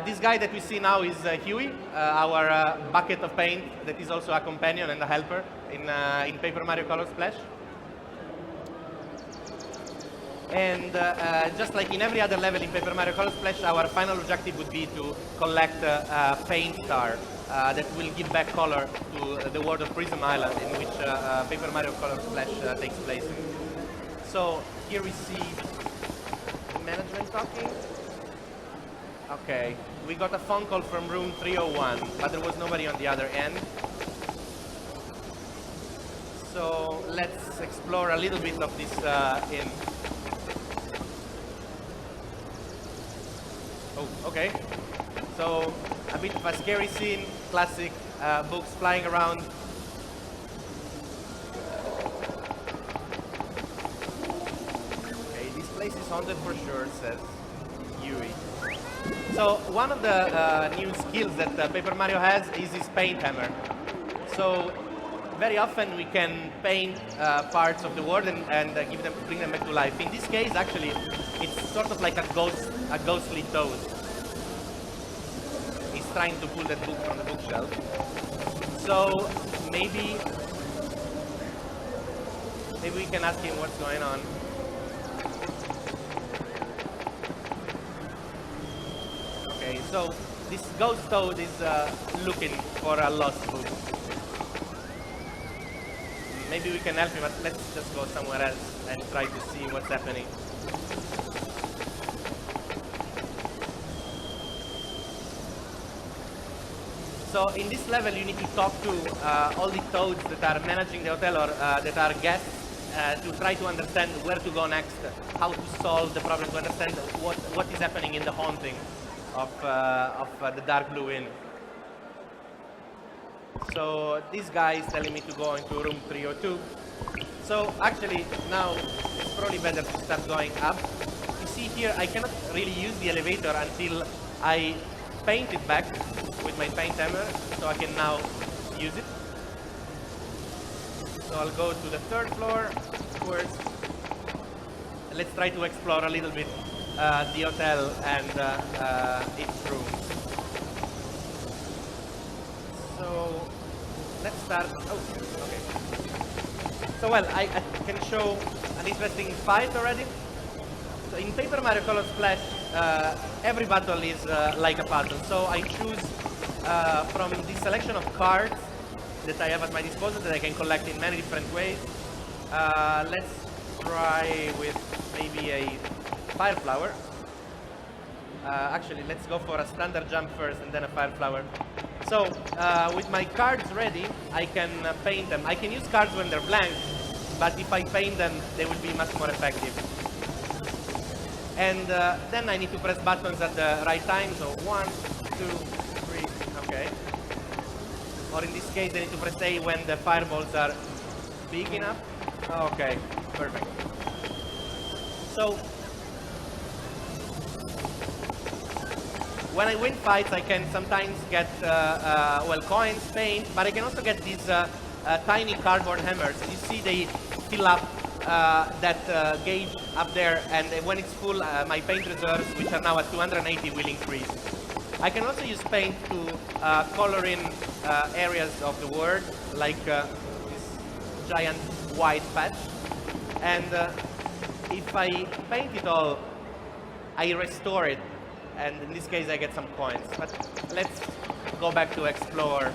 This guy that we see now is Huey, our bucket of paint that is also a companion and a helper in Paper Mario Color Splash. And just like in every other level in Paper Mario Color Splash, our final objective would be to collect a paint star that will give back color to the world of Prism Island, in which Paper Mario Color Splash takes place. So here we see management talking. Okay, we got a phone call from room 301, but there was nobody on the other end. So let's explore a little bit of this inn. Oh, okay. So a bit of a scary scene, classic books flying around. Okay, this place is haunted for sure, says Yui. So one of the new skills that Paper Mario has is his paint hammer. So very often we can paint parts of the world and bring them back to life. In this case, actually, it's sort of like a ghostly toad. He's trying to pull that book from the bookshelf. So maybe we can ask him what's going on. Okay, so this ghost toad is looking for a lost book. Maybe we can help him, but let's just go somewhere else and try to see what's happening. So in this level, you need to talk to all the toads that are managing the hotel or that are guests to try to understand where to go next, how to solve the problem, to understand what is happening in the haunting of the Dark Blue Inn. So this guy is telling me to go into room 302. So actually now it's probably better to start going up. You see here I cannot really use the elevator until I paint it back with my paint hammer, so I can now use it. So I'll go to the third floor, of course. Let's try to explore a little bit the hotel and its rooms. So let's start. Oh, okay. So well, I can show an interesting fight already. So in Paper Mario Color Splash, every battle is like a puzzle. So I choose from this selection of cards that I have at my disposal that I can collect in many different ways. Let's try with maybe a fire flower. Actually, let's go for a standard jump first and then a fire flower. So, with my cards ready, I can paint them. I can use cards when they're blank, but if I paint them, they will be much more effective. And then I need to press buttons at the right time, so 1, 2, 3, okay. Or in this case, I need to press A when the fireballs are big enough. Okay, perfect. So, when I win fights, I can sometimes get, well, coins, paint, but I can also get these tiny cardboard hammers. You see they fill up that gauge up there, and when it's full, my paint reserves, which are now at 280, will increase. I can also use paint to color in areas of the world, like this giant white patch. And if I paint it all, I restore it. And in this case, I get some coins. But let's go back to explore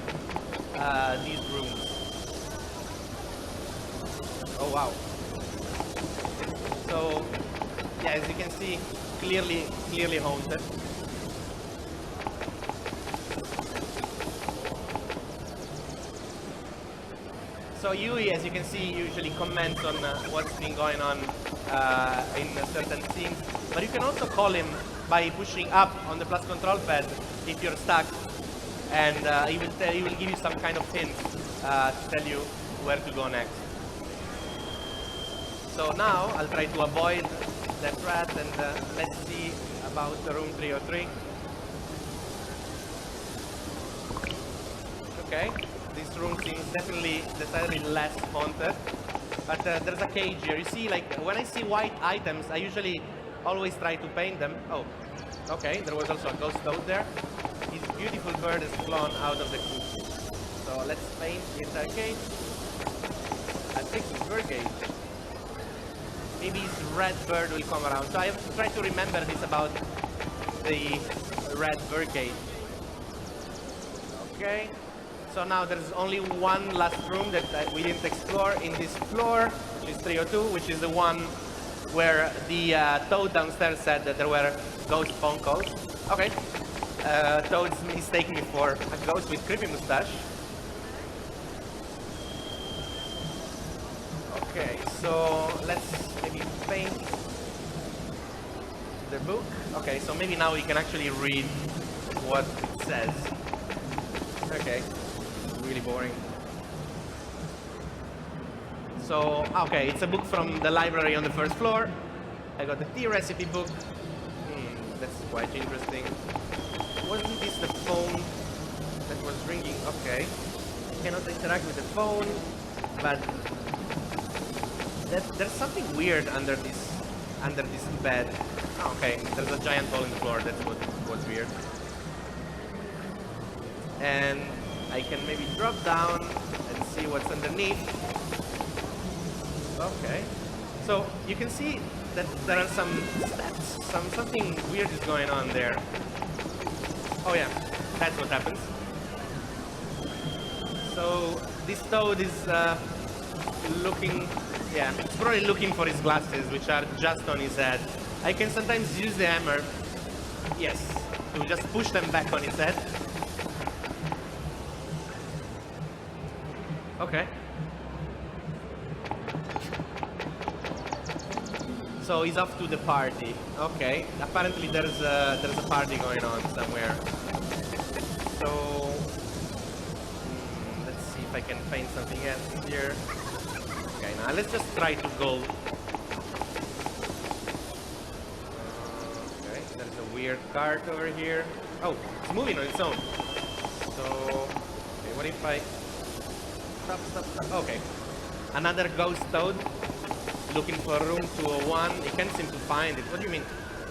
these rooms. Oh, wow. So, yeah, as you can see, clearly haunted. So Yui, as you can see, usually comments on what's been going on in certain scenes. But you can also call him by pushing up on the plus control pad if you're stuck, and he will give you some kind of hint to tell you where to go next. So now I'll try to avoid that rat, and let's see about the room 303. Okay, this room seems decidedly less haunted, but there's a cage here. You see, like when I see white items, I usually always try to paint them. Oh, Okay, there was also a ghost toad there. His beautiful bird is flown out of the coop. So let's paint the entire cage. I think his bird cage. Maybe his red bird will come around. So I have to try to remember this about the red bird cage. Okay. So now there's only one last room that we didn't explore in this floor, which is 302, which is the one where the toad downstairs said that there were ghost phone calls. Okay. Toad's mistaking me for a ghost with creepy mustache. Okay, so let's maybe paint the book. Okay, so maybe now we can actually read what it says. Okay, really boring. So, okay, it's a book from the library on the first floor. I got the tea recipe book. That's quite interesting. Wasn't this the phone that was ringing? Okay. Cannot interact with the phone, but there's something weird under this bed. Oh, okay, there's a giant hole in the floor. That's what was weird. And I can maybe drop down and see what's underneath. Okay. So you can see that there are some steps. Something weird is going on there. Oh yeah, that's what happens. So this toad is looking, yeah, it's probably looking for his glasses, which are just on his head. I can sometimes use the hammer, yes, to just push them back on his head. Okay. So he's off to the party. Okay. Apparently there's a party going on somewhere. So let's see if I can find something else here. Okay, now let's just try to go. Okay, there's a weird cart over here. Oh, it's moving on its own. So, okay, what if I stop. Okay. Another ghost toad. Looking for room 201. He can't seem to find it. What do you mean?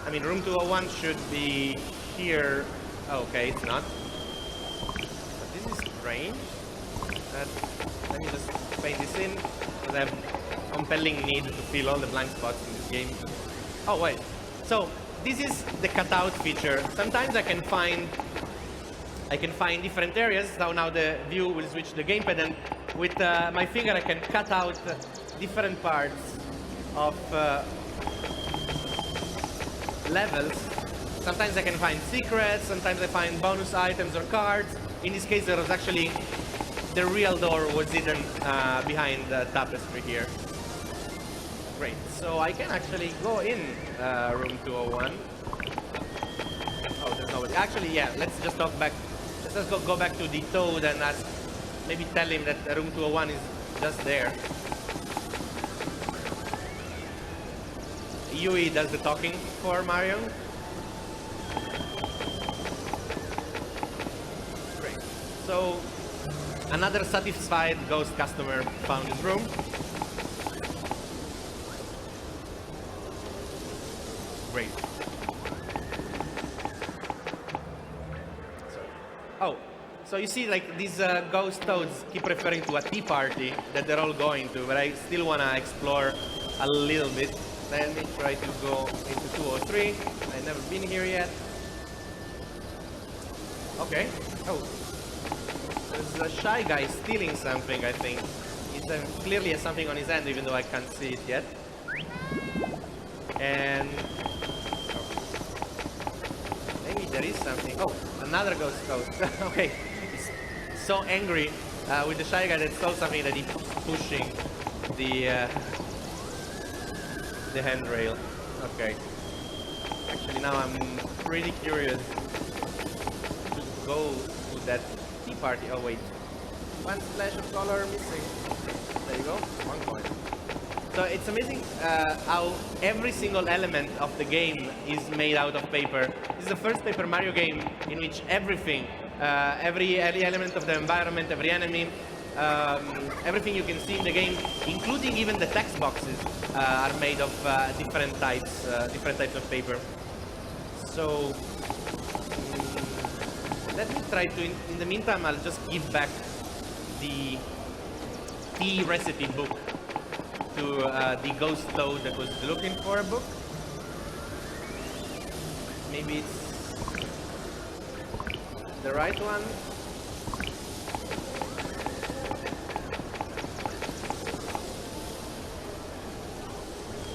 I mean, room 201 should be here. Oh, okay, it's not. But this is strange. Let me just paint this in, because I have compelling need to fill all the blank spots in this game. Oh, wait. So, this is the cutout feature. Sometimes I can find different areas. So now the view will switch to the gamepad, and with my finger I can cut out different parts of levels. Sometimes I can find secrets, sometimes I find bonus items or cards. In this case there was actually the real door was hidden behind the tapestry here. Great, so I can actually go in room 201. Oh, there's nobody. Actually, yeah, let's just talk back. Let's just go back to the toad and ask, maybe tell him that room 201 is just there. Yui does the talking for Mario. Great. So, another satisfied ghost customer found his room. Great. Oh, so you see, like, these ghost toads keep referring to a tea party that they're all going to, but I still want to explore a little bit. Let me try to go into 203. I've never been here yet. Okay. Oh. There's a shy guy stealing something, I think. He clearly has something on his hand, even though I can't see it yet. And maybe there is something. Oh, another ghost toad. Okay. He's so angry with the shy guy that stole something that he's pushing the handrail. Okay. Actually, now I'm pretty curious to go to that tea party. Oh wait, one splash of color missing. There you go, 1 point. So it's amazing how every single element of the game is made out of paper. This is the first Paper Mario game in which everything, every element of the environment, every enemy, everything you can see in the game, including even the text boxes, are made of different types of paper. So let me try to, in the meantime, I'll just give back the tea recipe book to the ghost toad that was looking for a book. Maybe it's the right one.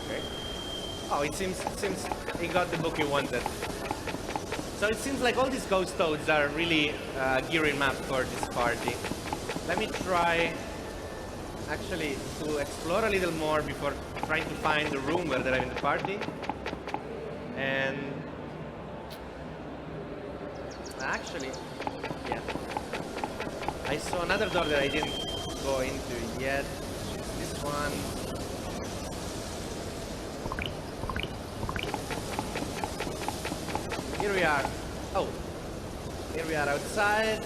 Okay. Oh, it seems he got the book he wanted. So it seems like all these ghost toads are really gearing up for this party. Let me try actually to explore a little more before trying to find the room where they're having the party. And actually, yeah, I saw another door that I didn't go into yet. This one. Here we are. Oh, here we are outside.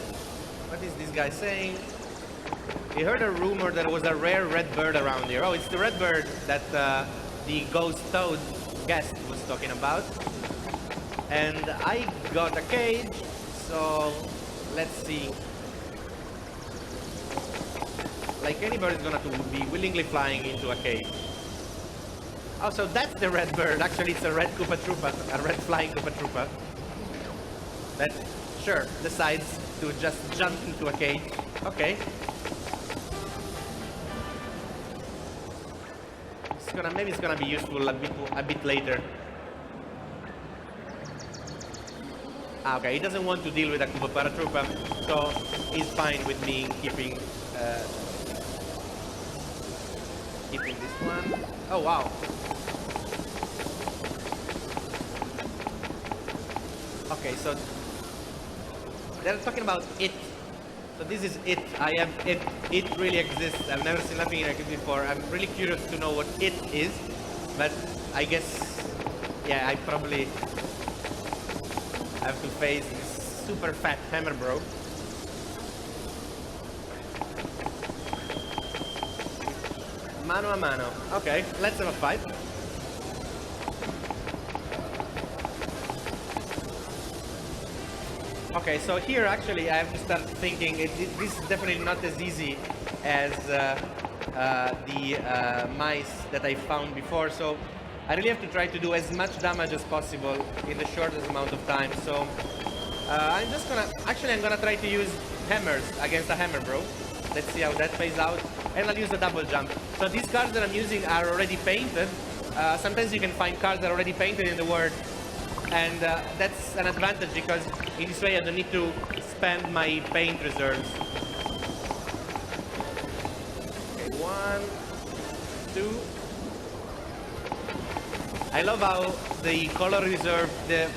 What is this guy saying? He heard a rumor that there was a rare red bird around here. Oh, it's the red bird that the ghost toad guest was talking about. And I got a cage, so let's see. Like any bird is gonna be willingly flying into a cage. Oh, so that's the red bird. Actually, it's a red Koopa Troopa, a red flying Koopa Troopa. That, sure, decides to just jump into a cage. Okay. Maybe it's gonna be useful a bit later. Ah, okay, he doesn't want to deal with a Koopa Paratroopa, so he's fine with me keeping this one. Oh wow. Okay, so they're talking about it. So this is it. I am it. It really exists. I've never seen nothing like it before. I'm really curious to know what it is, but I guess, yeah, I probably have to face this super fat hammer bro. Mano a mano. Okay, let's have a fight. Okay, so here actually I have to start thinking this is definitely not as easy as the mice that I found before, so I really have to try to do as much damage as possible in the shortest amount of time. So I'm gonna try to use hammers against a hammer bro. Let's see how that plays out, and I'll use a double jump. So these cards that I'm using are already painted. Sometimes you can find cards that are already painted in the word, and that's an advantage because in this way I don't need to spend my paint reserves. Okay, 1, 2. I love how the color reserve, the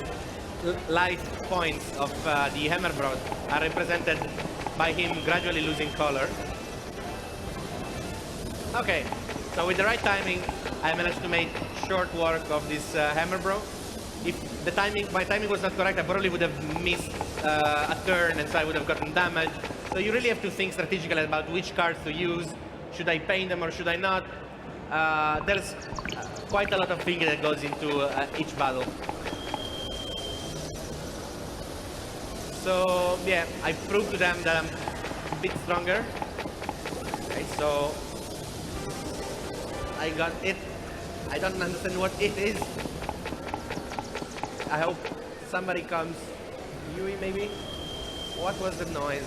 life points of the hammer bro are represented by him gradually losing color. Okay, so with the right timing, I managed to make short work of this hammer bro. If my timing was not correct, I probably would have missed a turn, and so I would have gotten damage. So you really have to think strategically about which cards to use. Should I paint them or should I not? There's quite a lot of thinking that goes into each battle. So yeah, I proved to them that I'm a bit stronger. Okay, so I got it. I don't understand what it is. I hope somebody comes. Yui, maybe? What was the noise?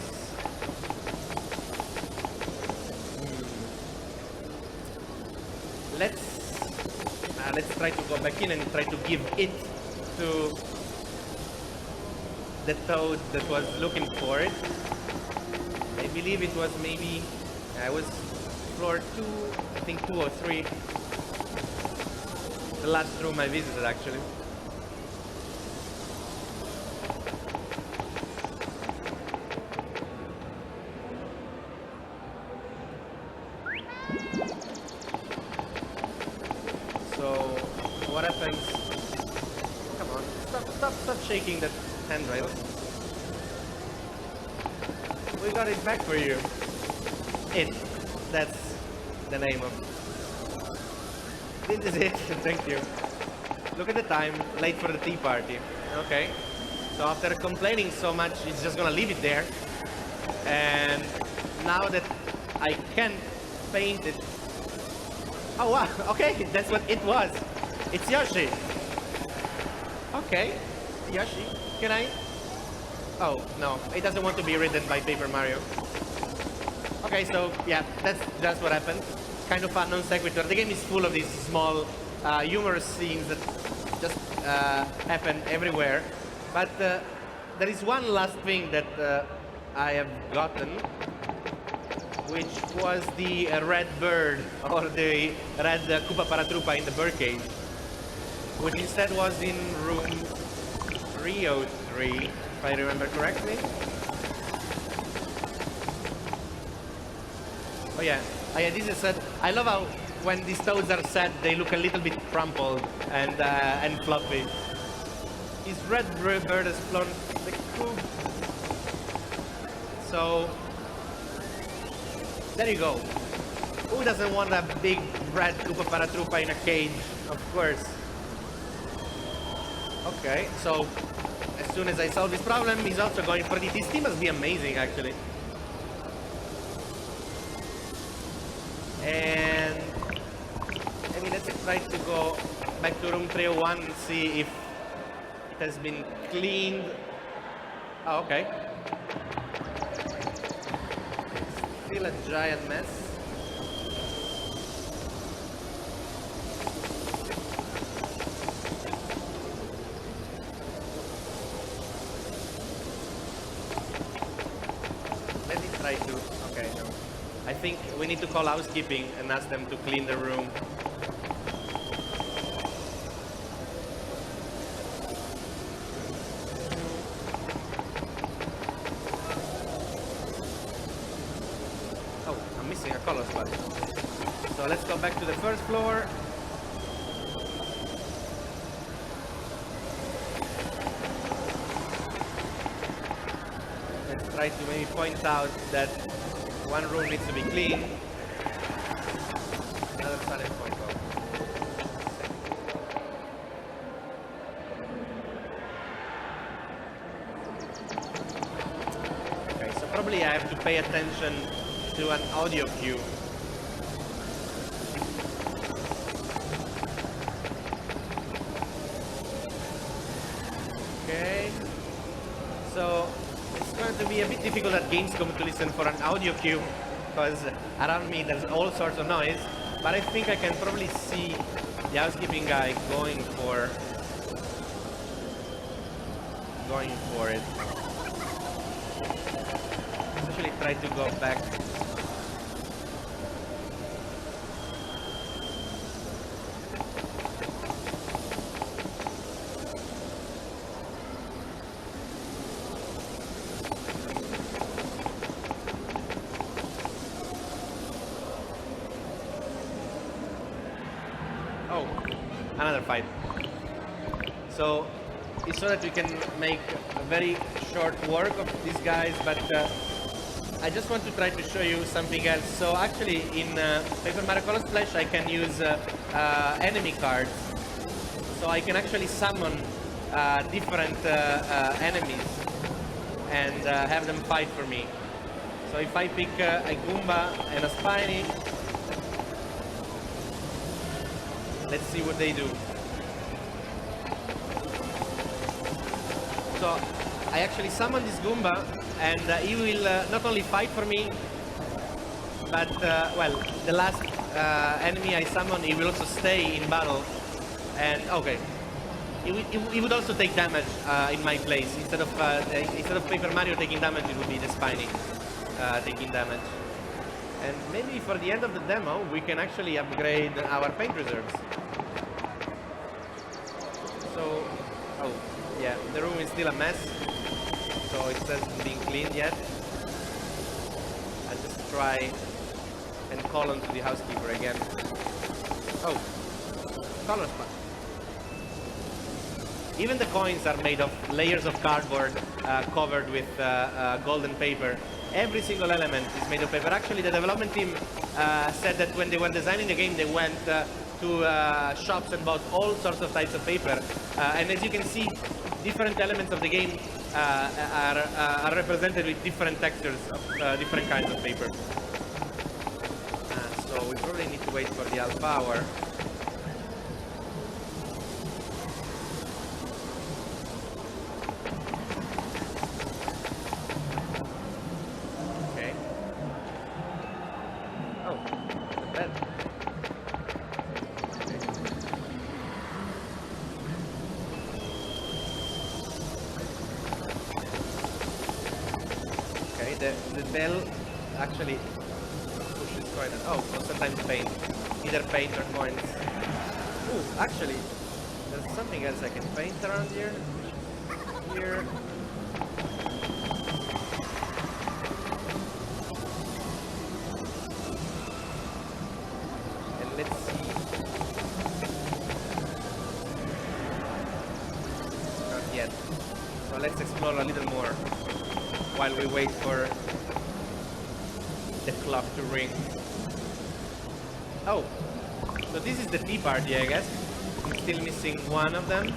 Let's try to go back in and try to give it to the toad that was looking for it. I believe it was maybe, I was floor 2, I think 2 or 3. The last room I visited actually. So what happens? Come on, stop shaking that handrail. We got it back for you. That's the name of. This is it. Thank you. Look at the time. Late for the tea party. Okay. So after complaining so much, it's just gonna leave it there. And now that I can paint it. Oh wow, okay, that's what it was. It's Yoshi. Okay, Yoshi, can I? Oh, no, it doesn't want to be ridden by Paper Mario. Okay, so yeah, that's just what happened. It's kind of a non sequitur. The game is full of these small humorous scenes that just happen everywhere. But there is one last thing that I have gotten, which was the red bird, or the red Koopa Paratroopa in the birdcage, which instead was in room 303, if I remember correctly. Oh yeah, this is sad. I love how when these toads are sad, they look a little bit crumpled and fluffy. His red bird has flown the coop. So there you go. Who doesn't want a big red Koopa Paratroopa in a cage? Of course. Okay, so as soon as I solve this problem, he's also going for it. This team must be amazing, actually. And I mean, let's try to go back to room 301 and see if it has been cleaned. Oh, okay. Still a giant mess. Let me try to. Okay, no. I think we need to call housekeeping and ask them to clean the room. Oh, I'm missing a color spot. So let's go back to the first floor. Let's try to maybe point out that one room needs to be clean. Another starting point. Okay, so probably I have to pay attention to an audio cue. Okay. So it's going to be a bit difficult at Gamescom to listen for an audio cue because around me there's all sorts of noise, but I think I can probably see the housekeeping guy going for it. Let's actually try to go back. Another fight. So it's so that we can make a very short work of these guys, but I just want to try to show you something else. So actually in Paper Mario Color Splash I can use enemy cards. So I can actually summon different enemies and have them fight for me. So if I pick a Goomba and a Spiny, let's see what they do. So I actually summon this Goomba, and he will not only fight for me, but well, the last enemy I summon, he will also stay in battle. And okay, he would also take damage in my place. Instead of Paper Mario taking damage, it would be the Spiny taking damage. And maybe for the end of the demo, we can actually upgrade our paint reserves. So, oh, yeah, the room is still a mess, so it hasn't been cleaned yet. I'll just try and call on to the housekeeper again. Oh, color spot. Even the coins are made of layers of cardboard covered with golden paper. Every single element is made of paper. Actually, the development team said that when they were designing the game, they went to shops and bought all sorts of types of paper. And as you can see, different elements of the game are represented with different textures of different kinds of paper. So we probably need to wait for the alpha hour. Okay. Oh, the bed. Okay, the bell actually pushes quite a... Oh, so sometimes paint. Either paint or coins. Ooh, actually, there's something else I can paint around here. Here. And let's see. Not yet. So let's explore a little more while we wait for the clock to ring. Oh, so this is the tea party, I guess. I'm still missing one of them.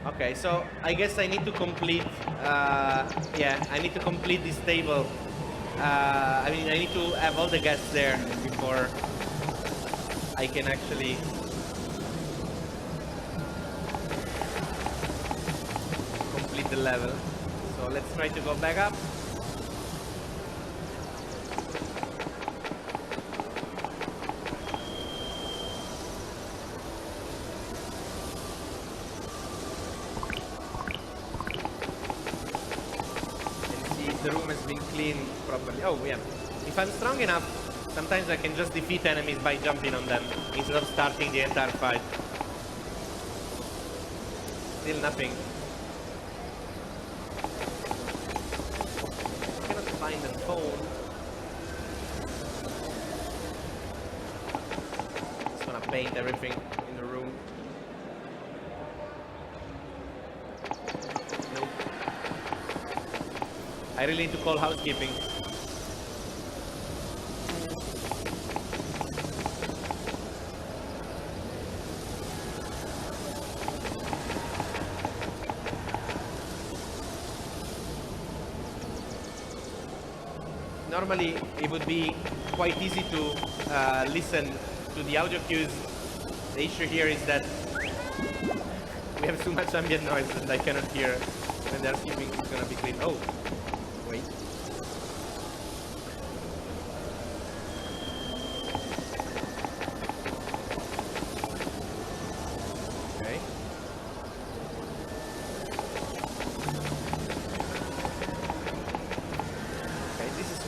Okay, so I guess I need to complete, yeah, I need to complete this table. I mean, I need to have all the guests there before I can actually complete the level. So let's try to go back up. And see if the room has been cleaned properly. Oh, yeah. If I'm strong enough, sometimes I can just defeat enemies by jumping on them instead of starting the entire fight. Still nothing. Find the phone. Just gonna paint everything in the room. Nope. I really need to call housekeeping. Normally, it would be quite easy to listen to the audio cues. The issue here is that we have too much ambient noise that I cannot hear when they're sleeping. It's gonna be clean. Oh, wait. Okay.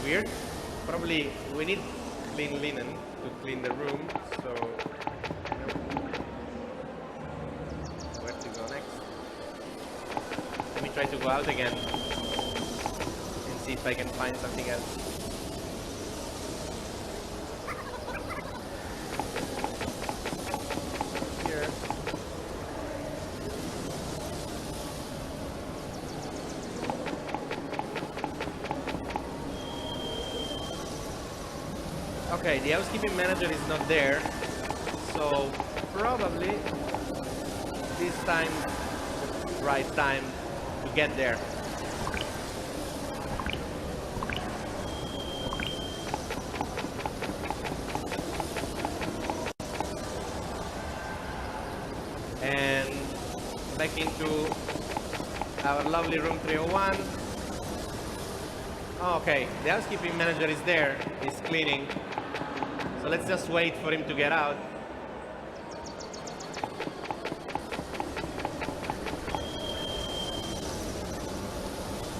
Weird. Probably we need clean linen to clean the room, so where to go next? Let me try to go out again and see if I can find something else. Here. Okay, the housekeeping manager is not there, so probably this time the right time to get there. And back into our lovely room 301. Oh, okay, the housekeeping manager is there, he's cleaning. So let's just wait for him to get out.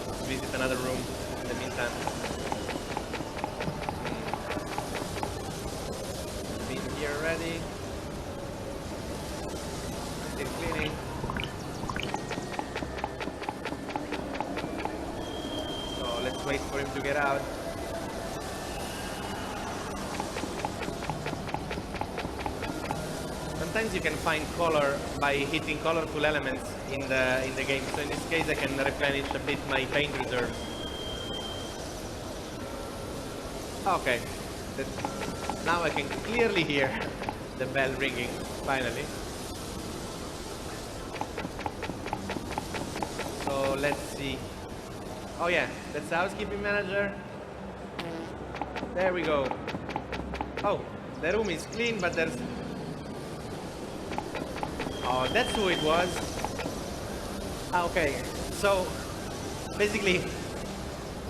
Let's visit another room in the meantime. Been here already. Still cleaning. So let's wait for him to get out. Sometimes you can find color by hitting colorful elements in the game. So in this case, I can replenish a bit my paint reserves. Okay. Now I can clearly hear the bell ringing, finally. So let's see. Oh yeah, that's the housekeeping manager. There we go. Oh, the room is clean, but there's... Oh, that's who it was. Okay, so basically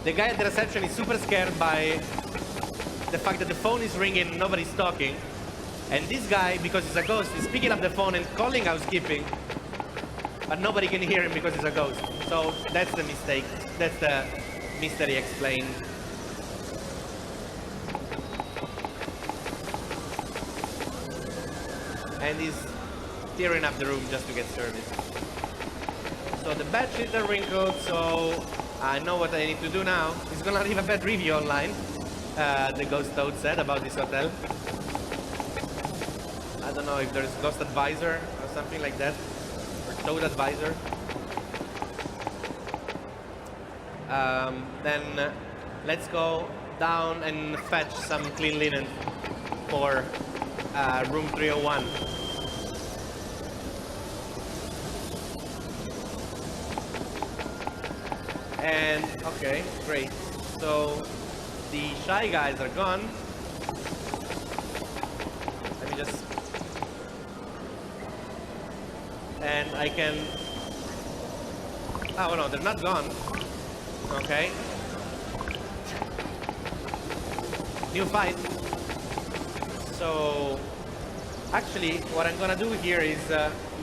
the guy at the reception is super scared by the fact that the phone is ringing and nobody's talking. And this guy, because he's a ghost, is picking up the phone and calling housekeeping, but nobody can hear him because he's a ghost. So that's the mistake. That's the mystery explained. And he's tearing up the room just to get service. So the bed sheets are wrinkled, so I know what I need to do now. He's gonna leave a bad review online, the ghost toad said about this hotel. I don't know if there's ghost advisor or something like that, or toad advisor. Then let's go down and fetch some clean linen for room 301. And okay, great. So the shy guys are gone. Let me just... And I can... Oh no, they're not gone. Okay. New fight. So actually what I'm gonna do here is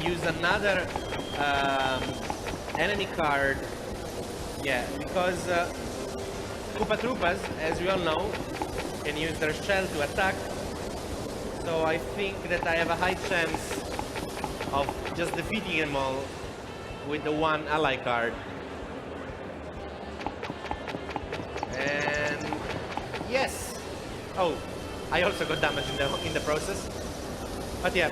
use another enemy card. Yeah, because Koopa Troopas, as we all know, can use their shell to attack. So I think that I have a high chance of just defeating them all with the one ally card. And yes! Oh, I also got damage in the process. But yeah,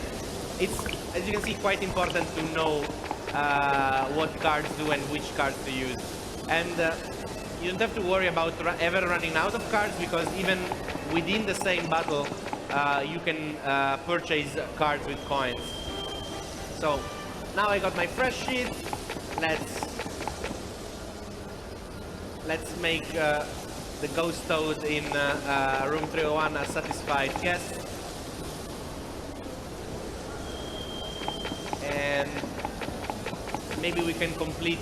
it's, as you can see, quite important to know what cards do and which cards to use. And you don't have to worry about ever running out of cards, because even within the same battle, you can purchase cards with coins. So now I got my fresh sheet. Let's make the ghost toad in room 301 a satisfied guest. And maybe we can complete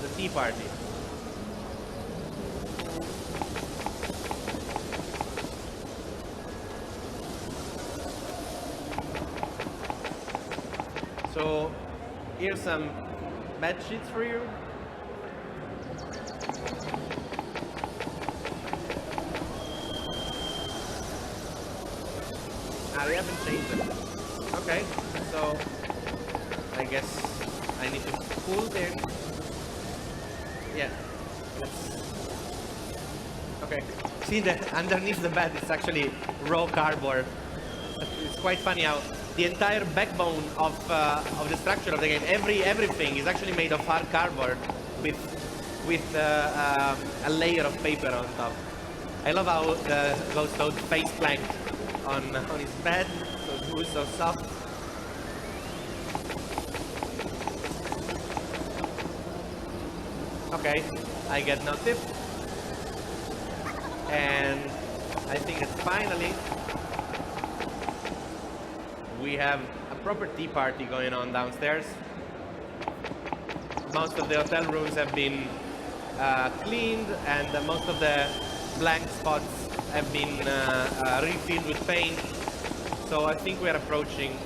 the tea party. So here's some bed sheets for you. They haven't changed them. Okay, so I guess I need to pull there. Yeah. Okay. See, underneath the bed it's actually raw cardboard. It's quite funny how the entire backbone of the structure of the game, everything is actually made of hard cardboard with a layer of paper on top. I love how the ghost toad face planked on his bed, so smooth, so soft. Okay, I get no tip. And I think that finally we have a proper tea party going on downstairs. Most of the hotel rooms have been cleaned, and most of the blank spots have been refilled with paint. So I think we are approaching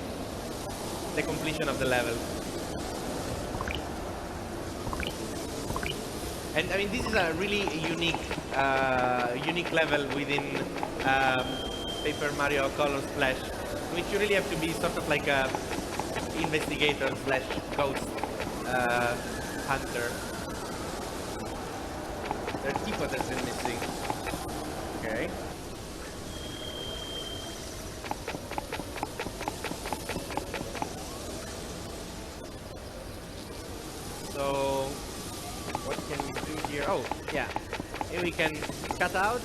the completion of the level. And I mean, this is a really unique level within Paper Mario Color Splash, in which you really have to be sort of like a investigator slash ghost hunter. Their teapot has been missing. Okay. So what can we do here? Oh, yeah. Here we can cut out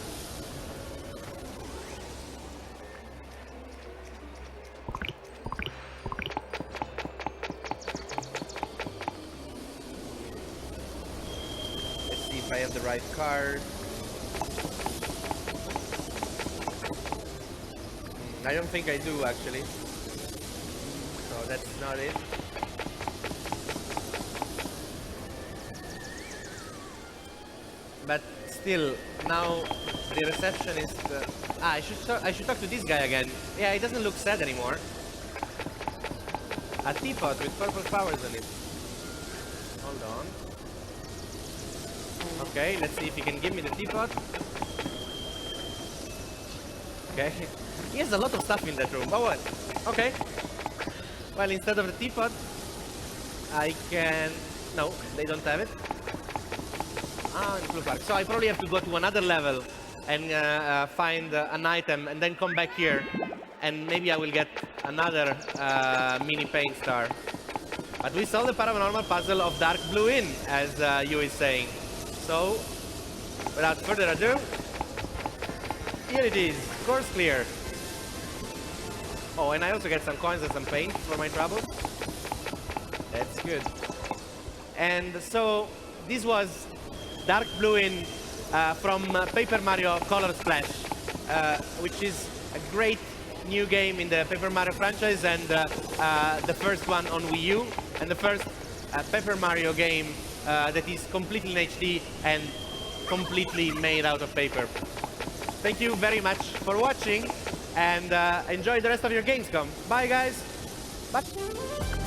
if I have the right card. I don't think I do, actually. So that's not it. But still, now the receptionist... I should talk to this guy again. Yeah, he doesn't look sad anymore. A teapot with purple flowers on it. Hold on. Okay, let's see if he can give me the teapot. Okay. He has a lot of stuff in that room, but what? Okay. Well, instead of the teapot, I can... No, they don't have it. Ah, in Blue Park. So I probably have to go to another level and find an item and then come back here. And maybe I will get another mini paint star. But we solved the paranormal puzzle of Dark Blue Inn, as Yu is saying. So, without further ado, here it is, course clear. Oh, and I also get some coins and some paint for my trouble. That's good. And so, this was Dark Blue Inn from Paper Mario Color Splash, which is a great new game in the Paper Mario franchise, and the first one on Wii U, and the first Paper Mario game that is completely in HD and completely made out of paper. Thank you very much for watching, and enjoy the rest of your Gamescom. Bye, guys. Bye.